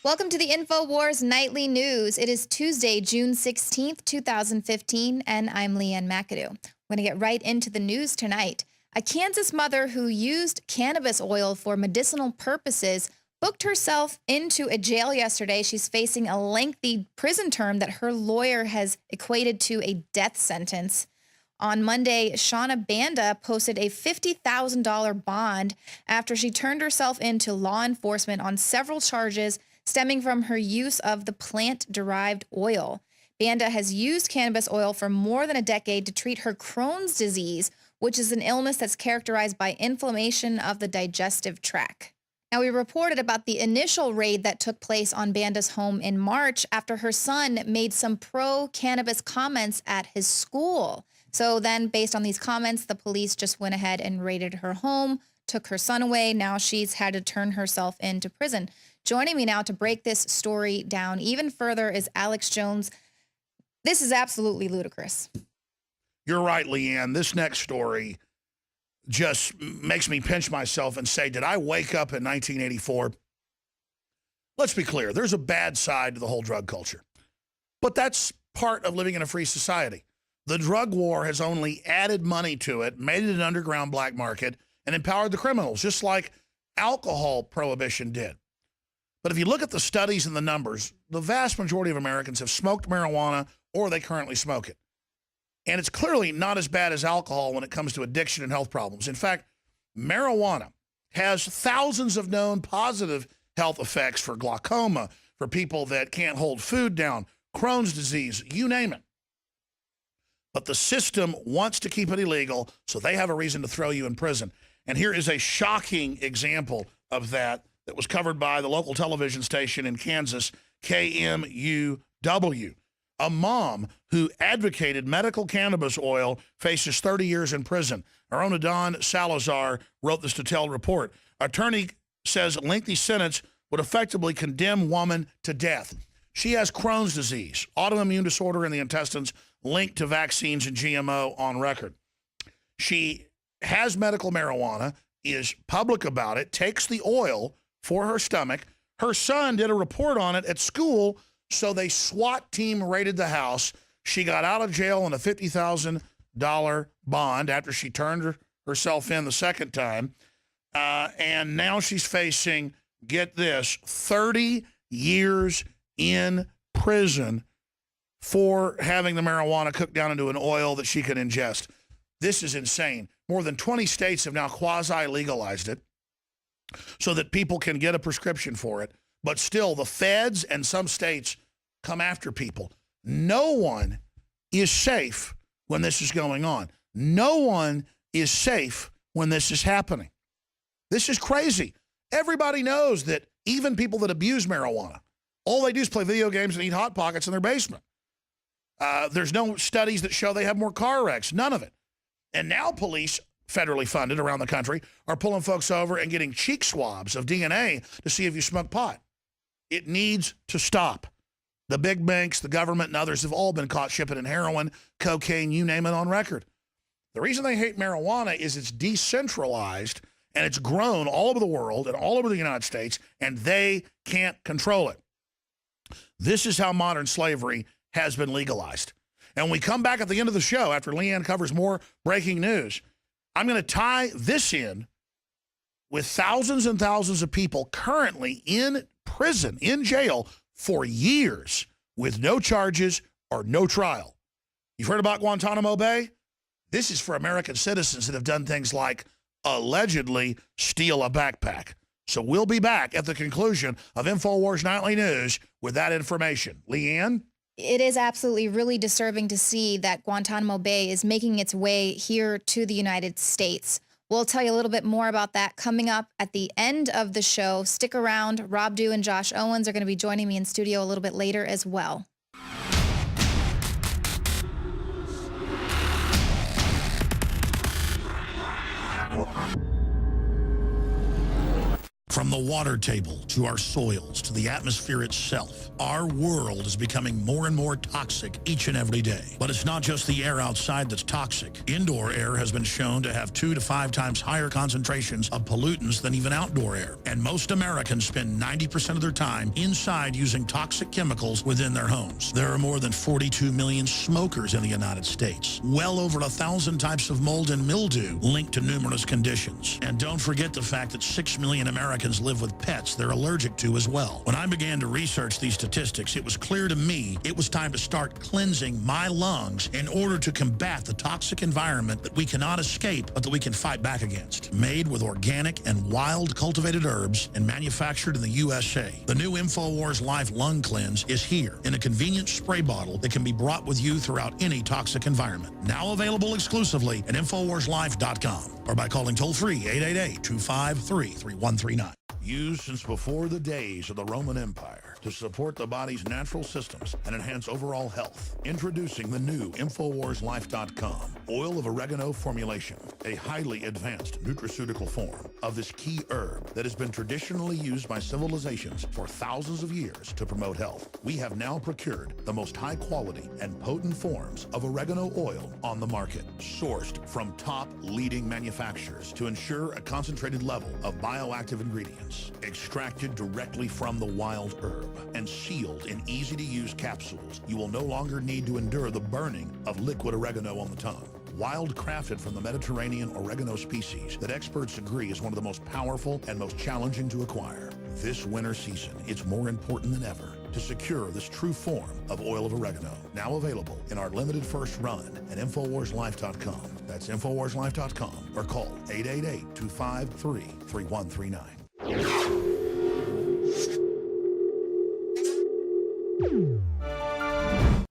Welcome to the InfoWars Nightly News. It is Tuesday, June 16th, 2015, and I'm Leanne McAdoo. We're going to get right into the news tonight. A Kansas mother who used cannabis oil for medicinal purposes booked herself into a jail yesterday. She's facing a lengthy prison term that her lawyer has equated to a death sentence. On Monday, Shauna Banda posted a $50,000 bond after she turned herself in to law enforcement on several charges stemming from her use of the plant-derived oil. Banda has used cannabis oil for more than a decade to treat her Crohn's disease, which is an illness that's characterized by inflammation of the digestive tract. Now, we reported about the initial raid that took place on Banda's home in March after her son made some pro-cannabis comments at his school. So then, based on these comments, the police just went ahead and raided her home, took her son away. Now she's had to turn herself into prison. Joining me now to break this story down even further is Alex Jones. This is absolutely ludicrous. You're right, Leanne. This next story just makes me pinch myself and say, did I wake up in 1984? Let's be clear. There's a bad side to the whole drug culture. But that's part of living in a free society. The drug war has only added money to it, made it an underground black market, and empowered the criminals, just like alcohol prohibition did. But if you look at the studies and the numbers, the vast majority of Americans have smoked marijuana or they currently smoke it. And it's clearly not as bad as alcohol when it comes to addiction and health problems. In fact, marijuana has thousands of known positive health effects for glaucoma, for people that can't hold food down, Crohn's disease, you name it. But the system wants to keep it illegal, so they have a reason to throw you in prison. And here is a shocking example of that was covered by the local television station in Kansas, KMUW. A mom who advocated medical cannabis oil faces 30 years in prison. Our own Adon Salazar wrote this detailed report. Attorney says lengthy sentence would effectively condemn woman to death. She has Crohn's disease, autoimmune disorder in the intestines linked to vaccines and GMO on record. She has medical marijuana, is public about it, takes the oil for her stomach. Her son did a report on it at school, so they SWAT team raided the house. She got out of jail on a $50,000 bond after she turned herself in the second time. And now she's facing, get this, 30 years in prison for having the marijuana cooked down into an oil that she could ingest. This is insane. More than 20 states have now quasi-legalized it so that people can get a prescription for it. But still, the feds and some states come after people. No one is safe when this is going on. No one is safe when this is happening. This is crazy. Everybody knows that even people that abuse marijuana, all they do is play video games and eat Hot Pockets in their basement. There's no studies that show they have more car wrecks, none of it. And now police, federally funded around the country, are pulling folks over and getting cheek swabs of DNA to see if you smoke pot. It needs to stop. The big banks, the government, and others have all been caught shipping in heroin, cocaine, you name it, on record. The reason they hate marijuana is it's decentralized and it's grown all over the world and all over the United States, and they can't control it. This is how modern slavery has been legalized. And when we come back at the end of the show, after Leanne covers more breaking news, I'm going to tie this in with thousands and thousands of people currently in prison, in jail, for years with no charges or no trial. You've heard about Guantanamo Bay? This is for American citizens that have done things like allegedly steal a backpack. So we'll be back at the conclusion of InfoWars Nightly News with that information. Leanne? It is absolutely really disturbing to see that Guantanamo Bay is making its way here to the United States. We'll tell you a little bit more about that coming up at the end of the show. Stick around. Rob Dew and Josh Owens are going to be joining me in studio a little bit later as well. From the water table to our soils to the atmosphere itself, our world is becoming more and more toxic each and every day. But it's not just the air outside that's toxic. Indoor air has been shown to have 2 to 5 times higher concentrations of pollutants than even outdoor air. And most Americans spend 90% of their time inside using toxic chemicals within their homes. There are more than 42 million smokers in the United States. Well over 1,000 types of mold and mildew linked to numerous conditions. And don't forget the fact that 6 million Americans live with pets they're allergic to as well. When I began to research these statistics, it was clear to me it was time to start cleansing my lungs in order to combat the toxic environment that we cannot escape, but that we can fight back against. Made with organic and wild cultivated herbs and manufactured in the USA, the new INFOWARS Life Lung Cleanse is here in a convenient spray bottle that can be brought with you throughout any toxic environment. Now available exclusively at InfoWarsLife.com or by calling toll-free 888-253-3139. Used since before the days of the Roman Empire to support the body's natural systems and enhance overall health. Introducing the new InfoWarsLife.com oil of oregano formulation, a highly advanced nutraceutical form of this key herb that has been traditionally used by civilizations for thousands of years to promote health. We have now procured the most high quality and potent forms of oregano oil on the market, sourced from top leading manufacturers to ensure a concentrated level of bioactive ingredients, extracted directly from the wild herb and sealed in easy-to-use capsules. You will no longer need to endure the burning of liquid oregano on the tongue. Wild crafted from the Mediterranean oregano species that experts agree is one of the most powerful and most challenging to acquire. This winter season, it's more important than ever to secure this true form of oil of oregano. Now available in our limited first run at InfoWarsLife.com. That's InfoWarsLife.com or call 888-253-3139.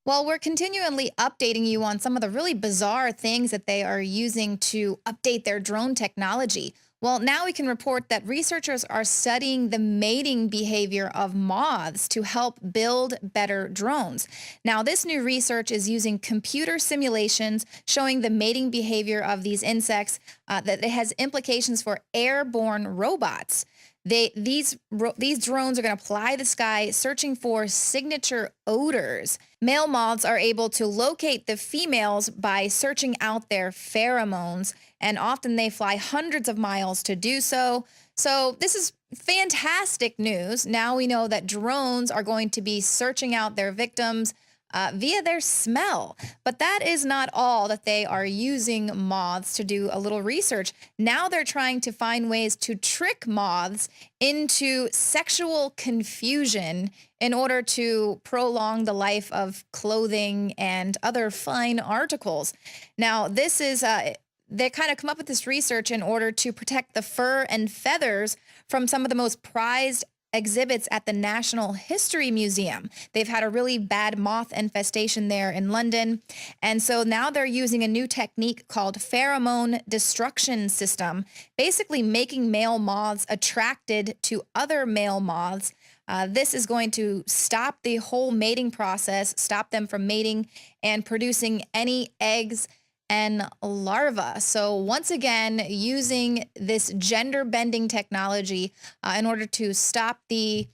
Well, we're continually updating you on some of the really bizarre things that they are using to update their drone technology. Well, now we can report that researchers are studying the mating behavior of moths to help build better drones. Now, this new research is using computer simulations showing the mating behavior of these insects that it has implications for airborne robots. These drones are going to fly the sky searching for signature odors. Male moths are able to locate the females by searching out their pheromones, and often they fly hundreds of miles to do so. So this is fantastic news. Now we know that drones are going to be searching out their victims via their smell. But that is not all that they are using moths to do a little research. Now they're trying to find ways to trick moths into sexual confusion in order to prolong the life of clothing and other fine articles. Now, this is they kind of come up with this research in order to protect the fur and feathers from some of the most prized exhibits at the National History Museum. They've had a really bad moth infestation there in London. And so now they're using a new technique called pheromone destruction system, basically making male moths attracted to other male moths. This is going to stop the whole mating process, stop them from mating and producing any eggs and larvae. So once again, using this gender bending technology in order to stop the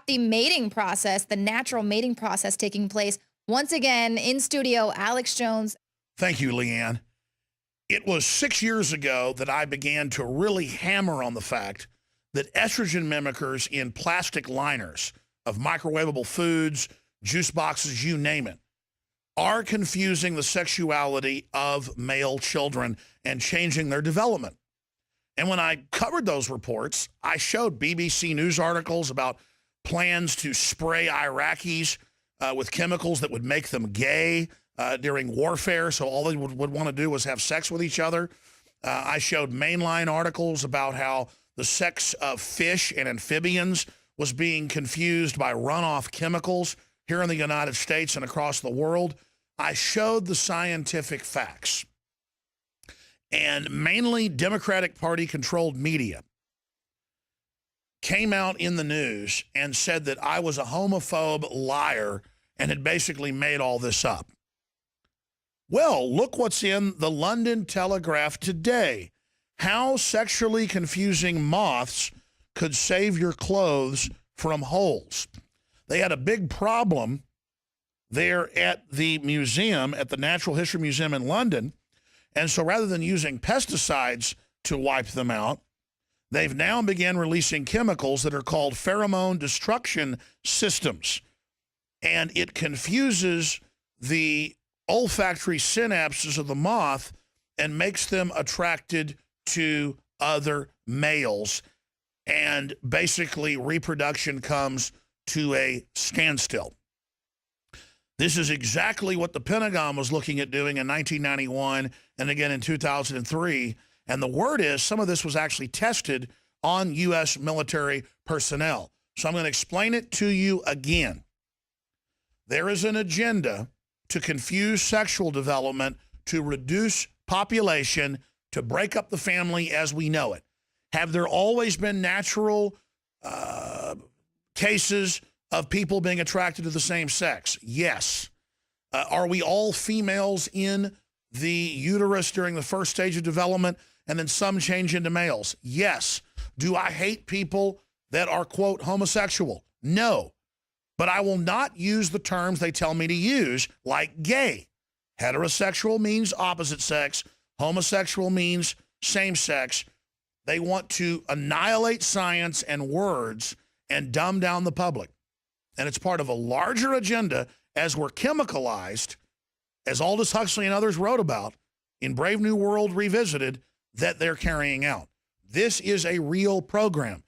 mating process, the natural mating process taking place. Once again, in studio, Alex Jones. Thank you, Leanne. It was 6 years ago that I began to really hammer on the fact that estrogen mimickers in plastic liners of microwavable foods, juice boxes, you name it, are confusing the sexuality of male children and changing their development. And when I covered those reports, I showed BBC News articles about plans to spray Iraqis with chemicals that would make them gay during warfare, so all they would want to do was have sex with each other. I showed mainline articles about how the sex of fish and amphibians was being confused by runoff chemicals here in the United States and across the world. I showed the scientific facts. And mainly Democratic Party-controlled media came out in the news and said that I was a homophobe liar and had basically made all this up. Well, look what's in the London Telegraph today. How sexually confusing moths could save your clothes from holes. They had a big problem there at the museum, at the Natural History Museum in London. And so rather than using pesticides to wipe them out, they've now began releasing chemicals that are called pheromone destruction systems. And it confuses the olfactory synapses of the moth and makes them attracted to other males. And basically reproduction comes to a standstill. This is exactly what the Pentagon was looking at doing in 1991 and again in 2003. And the word is some of this was actually tested on U.S. military personnel. So I'm going to explain it to you again. There is an agenda to confuse sexual development, to reduce population, to break up the family as we know it. Have there always been natural cases of people being attracted to the same sex? Yes. Are we all females in the uterus during the first stage of development and then some change into males? Yes. Do I hate people that are, quote, homosexual? No. But I will not use the terms they tell me to use, like gay. Heterosexual means opposite sex. Homosexual means same sex. They want to annihilate science and words and dumb down the public. And it's part of a larger agenda as we're chemicalized, as Aldous Huxley and others wrote about in Brave New World Revisited, that they're carrying out. This is a real program.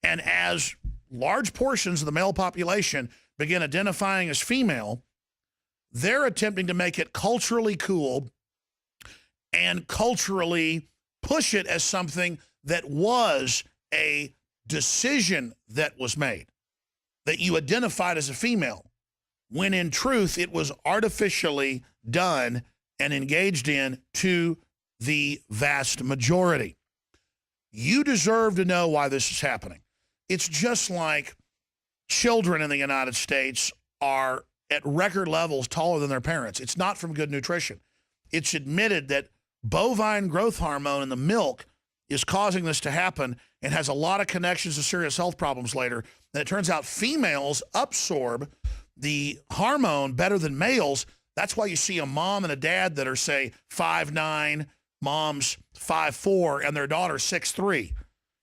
And as large portions of the male population begin identifying as female, they're attempting to make it culturally cool and culturally push it as something that was a decision that was made, that you identified as a female, when in truth it was artificially done and engaged in to the vast majority. You deserve to know why this is happening. It's just like children in the United States are at record levels taller than their parents. It's not from good nutrition. It's admitted that bovine growth hormone in the milk is causing this to happen and has a lot of connections to serious health problems later. And it turns out females absorb the hormone better than males. That's why you see a mom and a dad that are, say, 5'9", mom's 5'4", and their daughter's 6'3".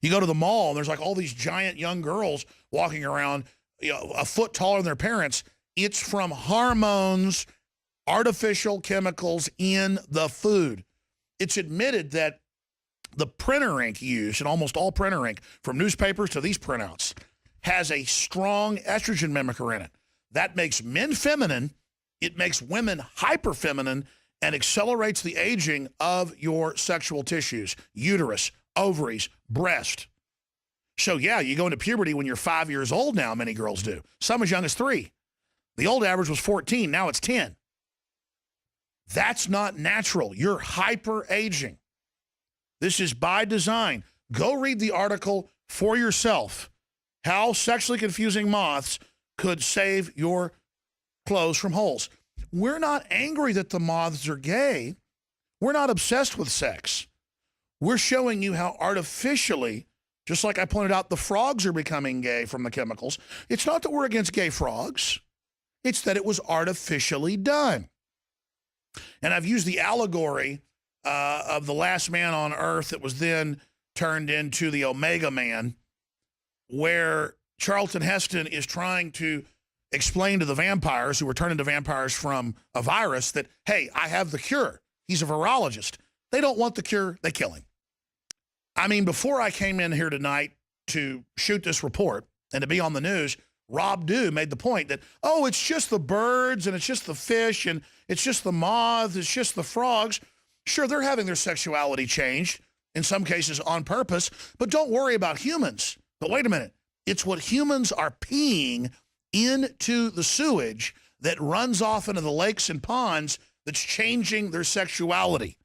You go to the mall, and there's like all these giant young girls walking around, a foot taller than their parents. It's from hormones, artificial chemicals in the food. It's admitted that the printer ink used, and almost all printer ink, from newspapers to these printouts, has a strong estrogen mimicker in it. That makes men feminine, it makes women hyperfeminine, and accelerates the aging of your sexual tissues, uterus, ovaries, breast. So yeah, you go into puberty when you're 5 years old now, many girls do. Some as young as 3. The old average was 14, now it's 10. That's not natural. You're hyper-aging. This is by design. Go read the article for yourself. How sexually confusing moths could save your clothes from holes. We're not angry that the moths are gay. We're not obsessed with sex. We're showing you how artificially, just like I pointed out, the frogs are becoming gay from the chemicals. It's not that we're against gay frogs. It's that it was artificially done. And I've used the allegory of the last man on earth that was then turned into the Omega Man, where Charlton Heston is trying to explain to the vampires who were turned into vampires from a virus that, hey, I have the cure. He's a virologist. They don't want the cure. They kill him. I mean, before I came in here tonight to shoot this report and to be on the news, Rob Dew made the point that, oh, it's just the birds and it's just the fish and it's just the moths, it's just the frogs. Sure, they're having their sexuality changed, in some cases on purpose, but don't worry about humans. But wait a minute. It's what humans are peeing into the sewage that runs off into the lakes and ponds that's changing their sexuality.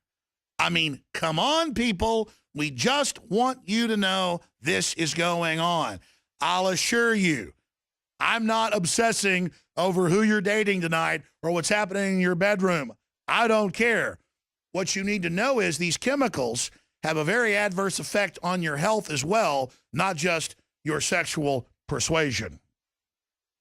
I mean, come on, people. We just want you to know this is going on. I'll assure you, I'm not obsessing over who you're dating tonight or what's happening in your bedroom. I don't care. What you need to know is these chemicals have a very adverse effect on your health as well, not just your sexual persuasion.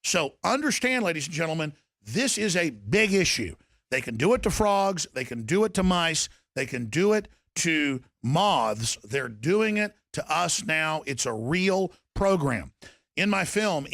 So understand, ladies and gentlemen, this is a big issue. They can do it to frogs. They can do it to mice. They can do it to moths. They're doing it to us now. It's a real program. In my film,